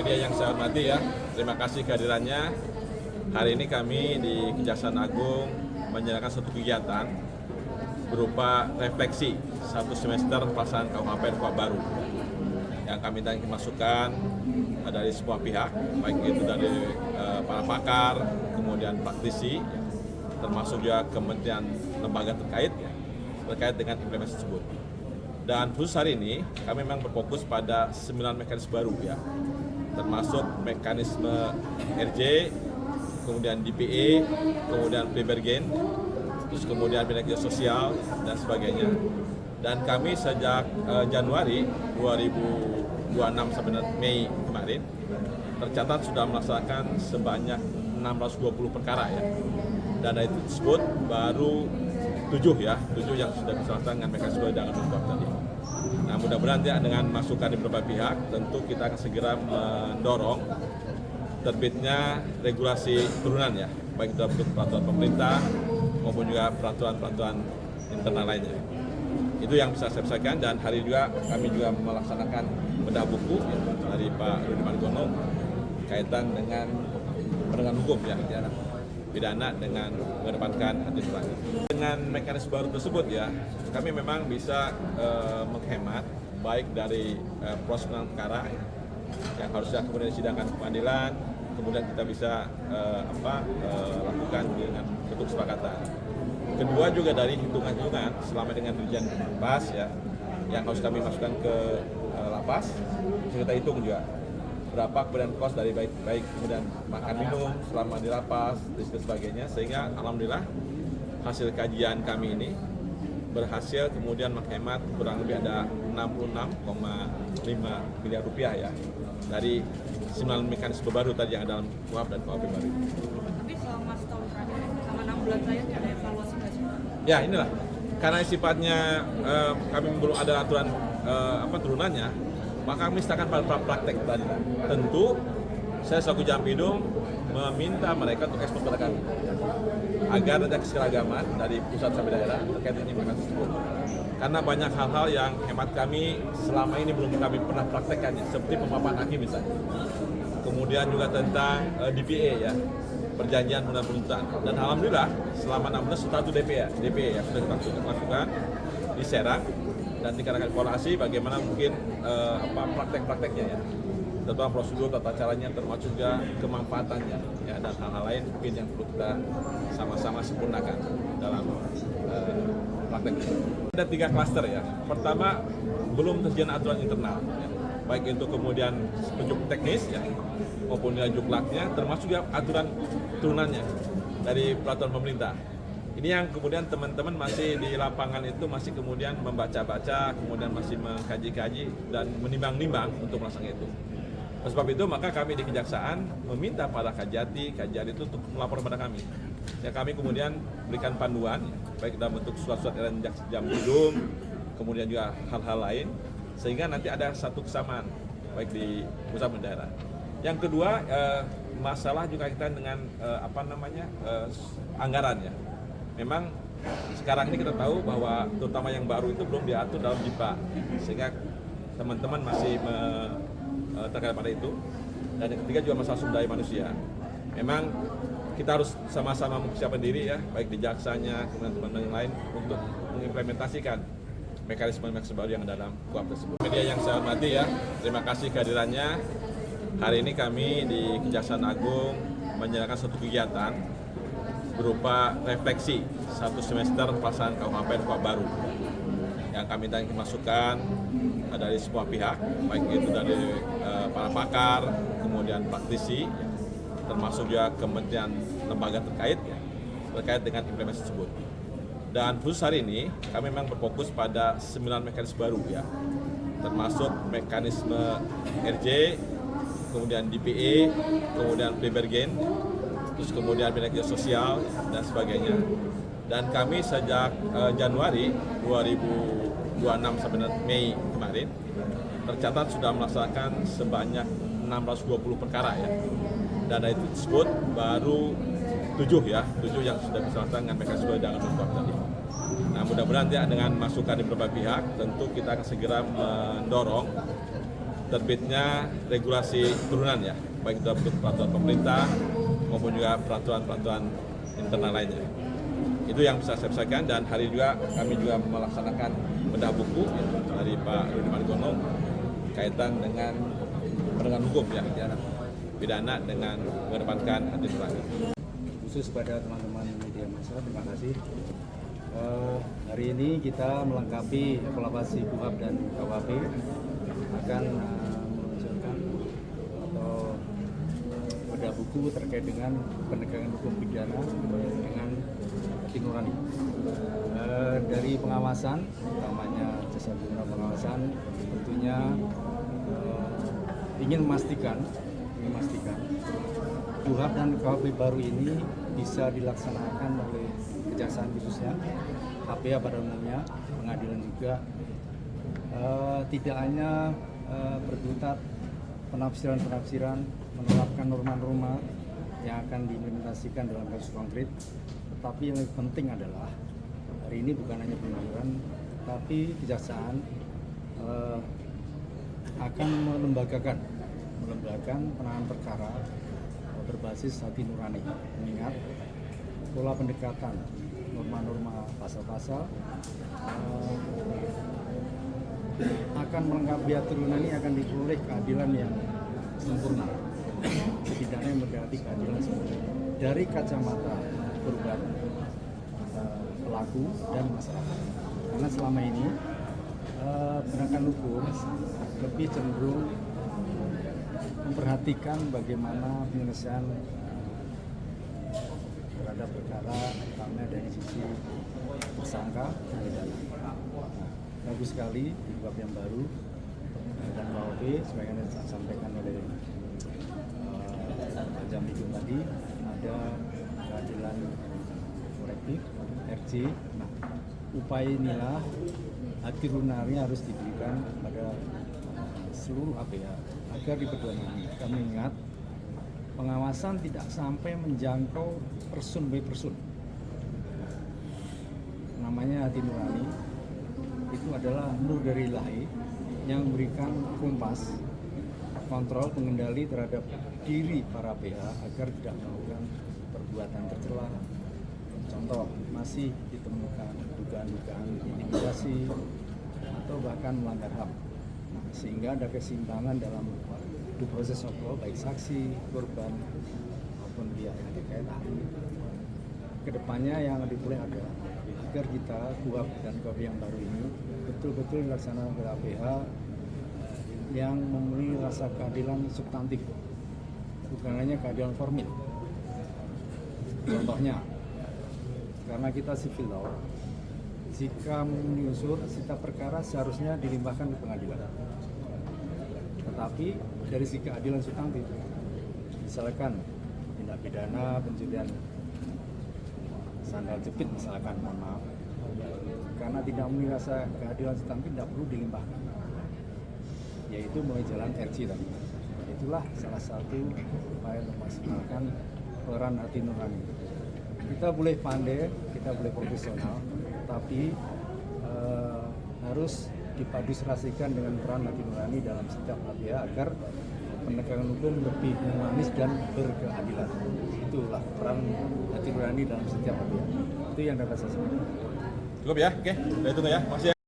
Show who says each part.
Speaker 1: Media yang saya hormati ya, terima kasih kehadirannya. Hari ini kami di Kejaksaan Agung menjalankan suatu kegiatan berupa refleksi satu semester pelaksanaan KUHP Kuhap baru yang kami tadi masukan dari semua pihak, baik itu dari para pakar, kemudian praktisi, termasuk juga kementerian lembaga terkait dengan implementasi tersebut. Dan khusus hari ini kami memang berfokus pada 9 mekanisme baru ya, termasuk mekanisme RJ, kemudian DPE, kemudian plea bargain, terus kemudian bina kerja sosial dan sebagainya. Dan kami sejak Januari 2026 sampai Mei kemarin tercatat sudah melaksanakan sebanyak 620 perkara ya. Dan dari itu tersebut baru 7 yang sudah dilaksanakan dengan mekanisme dengan kuhap tadi. Nah, mudah-mudahan ya, dengan masukan di beberapa pihak, tentu kita akan segera mendorong terbitnya regulasi turunan ya, baik dalam bentuk peraturan pemerintah maupun juga peraturan-peraturan internal lainnya. Itu yang bisa saya sampaikan, dan hari juga kami juga melaksanakan bedah buku ya, dari Pak Rudi Margono kaitan dengan penegakan hukum ya, pidana dengan mengedepankan hati nurani. Dengan mekanisme baru tersebut ya, kami memang bisa menghemat baik dari proses penanganan perkara ya, yang harusnya kemudian disidangkan ke pengadilan, kemudian kita bisa lakukan dengan bentuk kesepakatan. Kedua juga dari hitungan-hitungan selama dengan Dirjen Lapas ya, yang harus kami masukkan ke lapas, kita hitung juga berapa kemudian kos dari baik kemudian makan minum selama di lapas dan sebagainya, sehingga alhamdulillah hasil kajian kami ini berhasil kemudian menghemat kurang lebih ada 66,5 miliar rupiah ya dari 9 mekanisme baru tadi yang ada dalam KUHP dan KUHP baru.
Speaker 2: Tapi selama setahun terakhir, sama 6 bulan saya ada evaluasi nggak sih?
Speaker 1: Ya inilah, karena sifatnya kami belum ada aturan turunannya, maka kami serahkan pada praktek tadi. Tentu saya selaku Jampidum meminta mereka untuk ekspor pada kami agar ada keseragaman dari pusat sampai daerah terkait dengan implementasi tersebut. Karena banyak hal-hal yang hemat kami selama ini belum kami pernah praktekkannya, seperti pemaparan hakim misalnya. Kemudian juga tentang DPA ya, perjanjian penuntutan. Dan alhamdulillah selama 6 bulan setelah itu DPA ya sudah kita lakukan di Serang, dan dikarenakan evaluasi bagaimana mungkin praktek-prakteknya ya, tentang prosedur, tata caranya, termasuk juga kemanfaatannya ya, dan hal-hal lain mungkin yang perlu kita sama-sama sempurnakan dalam praktek. Ada 3 klaster ya. Pertama, belum terjadi aturan internal ya, baik itu kemudian penunjuk teknis ya maupun juklaknya, termasuk juga aturan turunannya dari peraturan pemerintah. Ini yang kemudian teman-teman masih di lapangan itu masih kemudian membaca-baca, kemudian masih mengkaji-kaji dan menimbang-nimbang untuk melaksanakan itu. Oleh sebab itu maka kami di Kejaksaan meminta para kajati itu untuk melapor kepada kami. Ya, kami kemudian berikan panduan, baik dalam bentuk surat-surat edaran Jampidum, kemudian juga hal-hal lain, sehingga nanti ada satu kesamaan baik di pusat dan daerah. Yang kedua, masalah juga kita dengan anggaran ya. Memang sekarang ini kita tahu bahwa terutama yang baru itu belum diatur dalam JIPA, sehingga teman-teman masih terkait pada itu. Dan yang ketiga juga masalah sumber daya manusia. Memang kita harus sama-sama mempersiapkan diri ya, baik di jaksanya, kemudian teman-teman yang lain untuk mengimplementasikan mekanisme baru yang ada dalam KUHP tersebut. Media yang saya hormati ya, terima kasih kehadirannya. Hari ini kami di Kejaksaan Agung menjalankan suatu kegiatan berupa refleksi satu semester pelaksanaan KUHP Kuhap baru yang kami tadi masukan dari semua pihak, baik itu dari para pakar, kemudian praktisi, termasuk juga kementerian lembaga terkait dengan implementasi tersebut. Dan khusus hari ini kami memang berfokus pada 9 mekanisme baru ya, termasuk mekanisme RJ, kemudian DPE, kemudian plea bargain, terus kemudian bina kerja sosial dan sebagainya. Dan kami sejak Januari 2026 sampai Mei kemarin tercatat sudah melaksanakan sebanyak 620 perkara ya. Dan dari itu tersebut baru 7 yang sudah dilaksanakan dengan mekanisme dengan kuhap tadi. Nah, mudah-mudahan ya, dengan masukan di beberapa pihak, tentu kita akan segera mendorong terbitnya regulasi turunan ya, baik dalam bentuk peraturan pemerintah maupun juga peraturan-peraturan internal lainnya. Itu yang bisa saya sampaikan, dan hari juga kami juga melaksanakan bedah buku ya, dari Pak Rudi Margono kaitan dengan penegakan hukum ya, pidana dengan mengedepankan hati nurani.
Speaker 3: Khusus pada teman-teman media massa, terima kasih. Hari ini kita melengkapi evaluasi KUHP dan KUHP akan meluncurkan atau bedah buku terkait dengan penegakan hukum pidana dengan hati nurani. Dari pengawasan, utamanya jasa guna pengawasan, tentunya ingin memastikan KUHP dan KUHP baru ini bisa dilaksanakan oleh kejaksaan khususnya, HPA pada umumnya, pengadilan juga, tidak hanya berkutat penafsiran-penafsiran, menerapkan norma-norma yang akan diimplementasikan dalam kasus konkret, tetapi yang lebih penting adalah hari ini bukan hanya pengadilan, tapi kejaksaan akan melembagakan penanganan perkara berbasis hati nurani, mengingat pola pendekatan norma-norma pasal-pasal akan melengkapi hati nurani, akan diperoleh keadilan yang sempurna, setidaknya mendekati keadilan sempurna dari kacamata korban, pelaku dan masyarakat. Karena selama ini penegakan hukum lebih cenderung memperhatikan bagaimana penyelesaian terhadap perkara, utamanya dari sisi tersangka dan pidana. Bagus sekali di KUHP yang baru dan KUHP sebagaimana disampaikan oleh Pak Jamidun tadi, ada keadilan korektif RC. Nah, upaya inilah hati nurani harus diberikan pada seluruh HPA agar dipedoman. Kami ingat pengawasan tidak sampai menjangkau person by person. Namanya hati nurani itu adalah nur dari Ilahi yang memberikan kompas, kontrol, pengendali terhadap diri para PH agar tidak melakukan perbuatan tercela. Contoh, masih ditemukan dugaan-dugaan intimidasi atau bahkan melanggar HAM, sehingga ada kesimpangan dalam due process of law, baik saksi, korban maupun pihak yang terkait. Kedepannya yang dipilih adalah agar kita KUHP dan KUHP yang baru ini betul-betul dilaksanakan oleh APH yang memenuhi rasa keadilan substantif, bukan hanya keadilan formil. Contohnya, karena kita civil law, jika memenuhi unsur sita perkara seharusnya dilimpahkan ke pengadilan. Tetapi dari segi keadilan substantif, misalkan tindak pidana pencurian sandal jepit misalkan, mohon maaf, karena tidak memenuhi rasa keadilan substantif tidak perlu dilimpahkan, yaitu mulai jalan RC tadi. Itulah salah satu upaya untuk memaksimalkan peran hati nurani. Kita boleh pandai, kita boleh profesional, tapi harus dipadu-serasikan dengan peran hati nurani dalam setiap HPA agar penegakan hukum lebih humanis dan berkeadilan. Itulah peran hati nurani dalam setiap HPA. Itu yang dapat saya sampaikan.
Speaker 1: Cukup ya, oke, udah itu ya, masih ya.